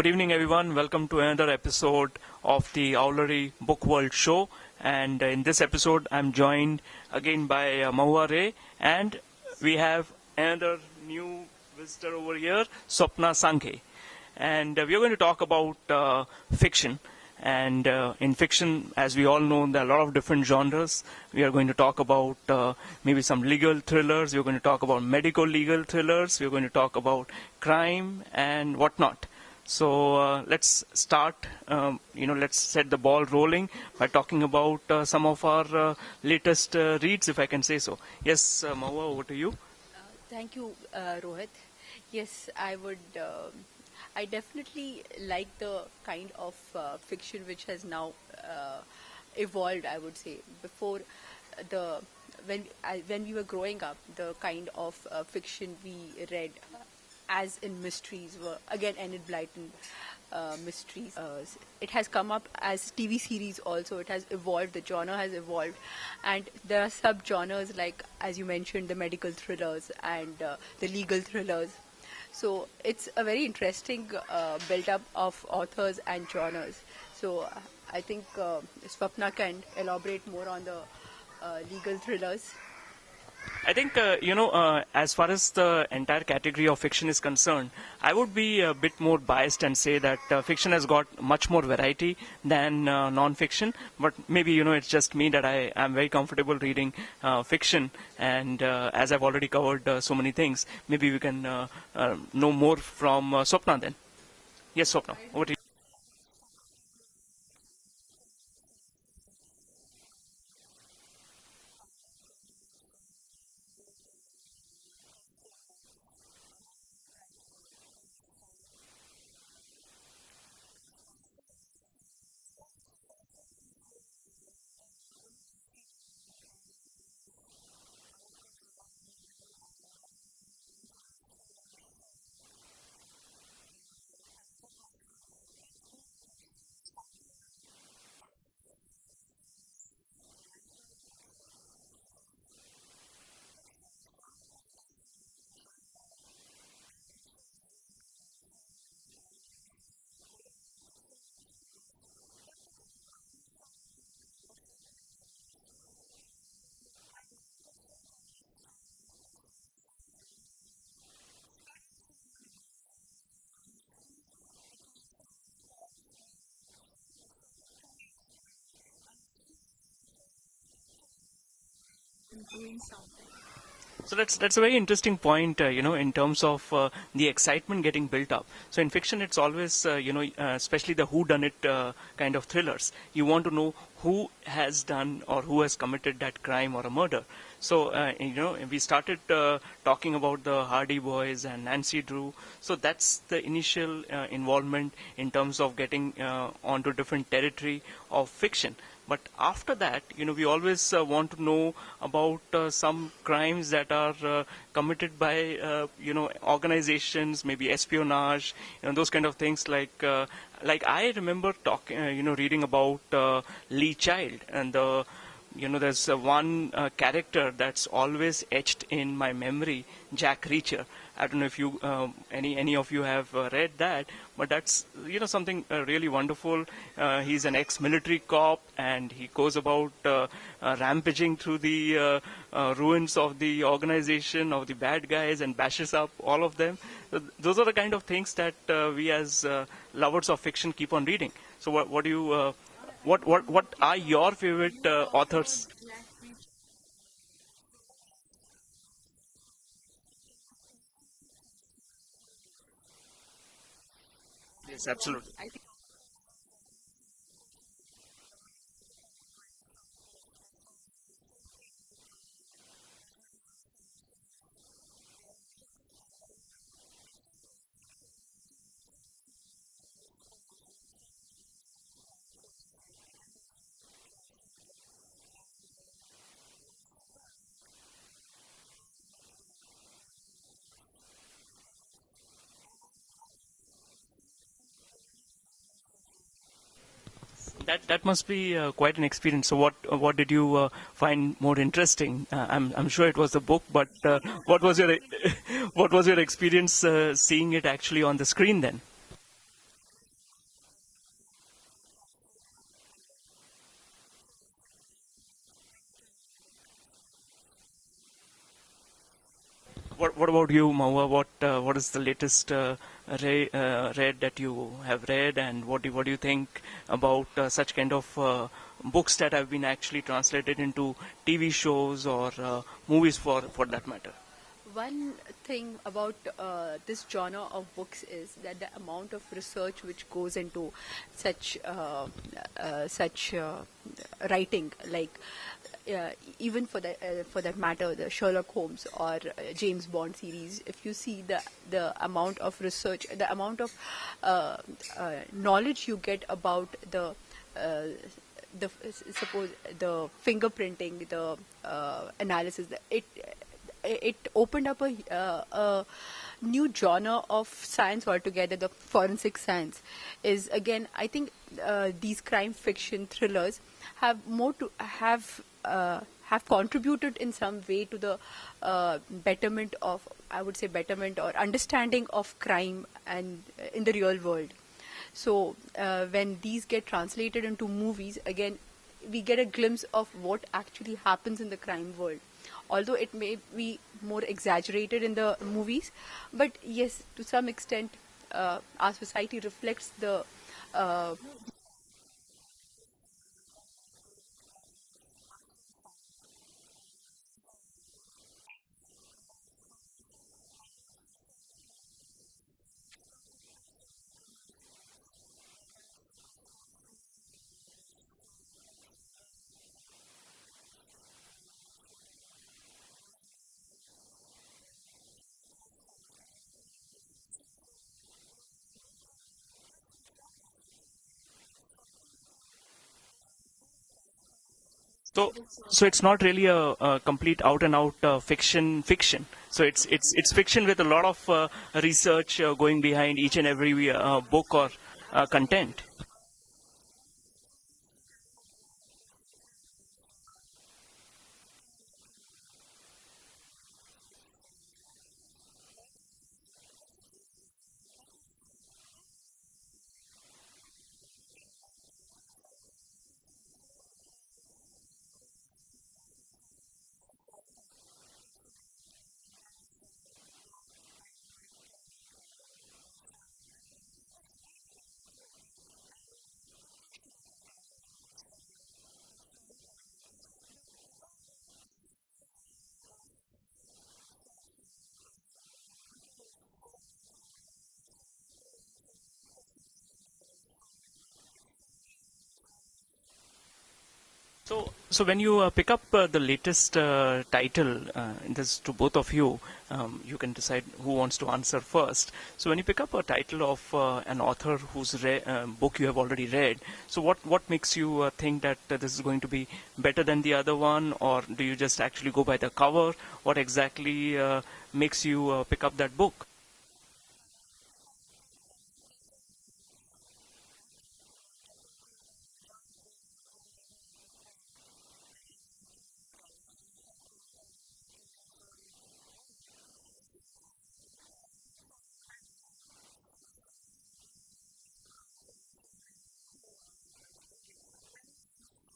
Good evening, everyone. Welcome to another episode of the Owlery Book World Show. And in this episode, I'm joined again by Mahua Ray, and we have another new visitor over here, Swapna Sankhe. And we are going to talk about fiction. And in fiction, as we all know, there are a lot of different genres. We are going to talk about maybe some legal thrillers. We're going to talk about medical legal thrillers. We're going to talk about crime and whatnot. So let's start, let's set the ball rolling by talking about some of our latest reads, if I can say so. Yes, Mahua, over to you. Thank you, Rohit. Yes, I would. I definitely like the kind of fiction which has now evolved. I would say before the when we were growing up, the kind of fiction we read, as in mysteries, were again Enid Blyton mysteries. It has come up as TV series also. It has evolved. The genre has evolved, and there are sub-genres like, as you mentioned, the medical thrillers and the legal thrillers. So it's a very interesting build-up of authors and genres. So I think Swapna can elaborate more on the legal thrillers. I think, as far as the entire category of fiction is concerned, I would be a bit more biased and say that fiction has got much more variety than non-fiction. But maybe, it's just me that I am very comfortable reading fiction. And as I've already covered so many things, maybe we can know more from Swapna then. Yes, Swapna, over to you. So that's a very interesting point, in terms of the excitement getting built up. So in fiction, it's always, especially the whodunit kind of thrillers. You want to know who has done or who has committed that crime or a murder. So, we started talking about the Hardy Boys and Nancy Drew. So that's the initial involvement in terms of getting onto different territory of fiction. But after that, we always want to know about some crimes that are committed by, organizations, maybe espionage, those kind of things. Like I remember talking, reading about Lee Child, and there's one character that's always etched in my memory, Jack Reacher. I don't know if you, any of you have read that, but that's something really wonderful. He's an ex-military cop, and he goes about rampaging through the ruins of the organization of the bad guys and bashes up all of them. So those are the kind of things that we as lovers of fiction keep on reading. So what do you? What are your favorite authors? Yes, absolutely. That must be quite an experience. So what did you find more interesting? I'm sure it was the book, but what was your what was your experience seeing it actually on the screen then? What about you, Maua? What is the latest read that you have read, and what do you think about such kind of books that have been actually translated into TV shows or movies for that matter? One thing about this genre of books is that the amount of research which goes into such writing, like even for that matter, the Sherlock Holmes or James Bond series, if you see the amount of research, the amount of knowledge you get about uh, suppose the fingerprinting, the analysis, it opened up a new genre of science altogether. The forensic science is, again, I think these crime fiction thrillers have more to have contributed in some way to the betterment of, I would say, betterment or understanding of crime and in the real world. So when these get translated into movies, again, we get a glimpse of what actually happens in the crime world. Although it may be more exaggerated in the movies, but yes, to some extent, our society reflects the uh, So, so it's not really a complete out and out fiction. So it's fiction with a lot of research going behind each and every book or content. So when you pick up the latest title, this to both of you, you can decide who wants to answer first. So when you pick up a title of an author whose book you have already read, so what makes you think that this is going to be better than the other one, or do you just actually go by the cover? What exactly makes you pick up that book?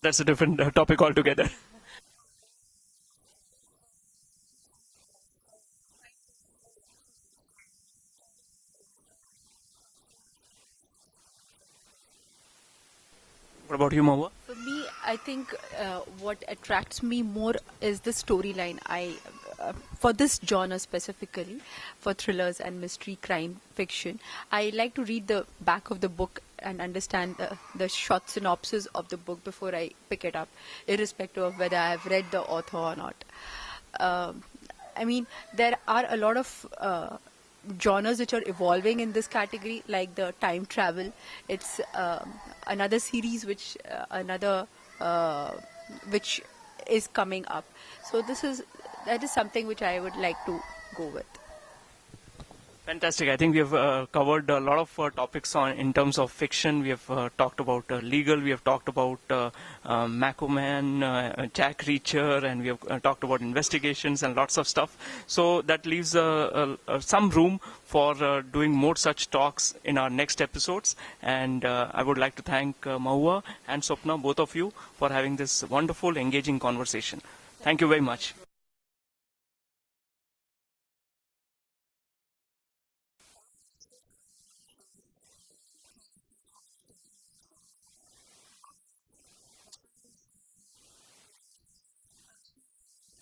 That's a different topic altogether. What about you, Mawa? for me, I think what attracts me more is the storyline. For this genre specifically, for thrillers and mystery crime fiction, I like to read the back of the book and understand the short synopsis of the book before I pick it up, irrespective of whether I have read the author or not. Um, I mean, there are a lot of genres which are evolving in this category, like the time travel. It's another series another uh, which is coming up. So that is something which I would like to go with. Fantastic. I think we have covered a lot of topics on in terms of fiction. We have talked about legal. We have talked about Macoman, Jack Reacher, and we have talked about investigations and lots of stuff. So that leaves some room for doing more such talks in our next episodes. And I would like to thank Mahua and Swapna, both of you, for having this wonderful, engaging conversation. Thank you very much.